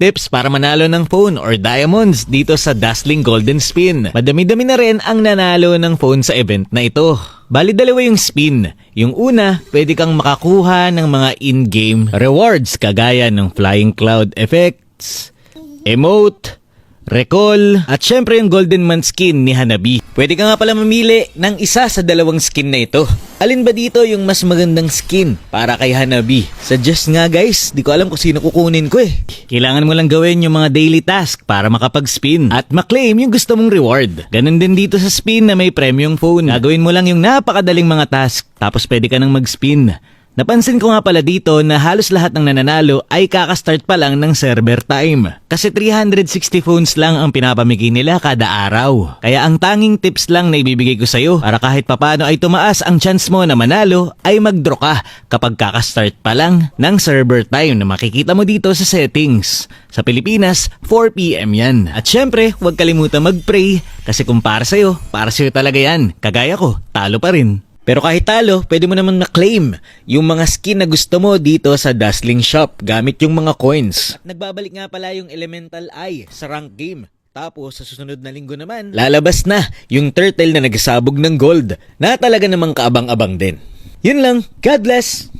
tips para manalo ng phone or diamonds dito sa Dazzling Golden Spin. Madami-dami na rin ang nanalo ng phone sa event na ito. Bali dalawa yung spin. Yung una, pwede kang makakuha ng mga in-game rewards kagaya ng flying cloud effects, emote, recall, at syempre yung Golden Man skin ni Hanabi. Pwede ka nga pala mamili ng isa sa dalawang skin na ito. Alin ba dito yung mas magandang skin para kay Hanabi? Suggest nga guys, di ko alam kung sino kukunin ko eh. Kailangan mo lang gawin yung mga daily task para makapag-spin at maklaim yung gusto mong reward. Ganun din dito sa spin na may premium phone. Gagawin mo lang yung napakadaling mga task tapos pwede ka nang mag-spin. Napansin ko nga pala dito na halos lahat ng nananalo ay kakastart pa lang ng server time. Kasi 360 phones lang ang pinapamigay nila kada araw. Kaya ang tanging tips lang na ibibigay ko sa'yo para kahit papano ay tumaas ang chance mo na manalo ay mag-draw ka kapag kakastart pa lang ng server time na makikita mo dito sa settings. Sa Pilipinas, 4 PM yan. At syempre, huwag kalimutan mag-pray kasi kung para sa'yo talaga yan. Kagaya ko, talo pa rin. Pero kahit talo, pwede mo naman na-claim yung mga skin na gusto mo dito sa Dazzling Shop gamit yung mga coins. Nagbabalik nga pala yung Elemental Eye sa rank game. Tapos sa susunod na linggo naman, lalabas na yung turtle na nagsabog ng gold na talaga namang kaabang-abang din. Yun lang, God bless!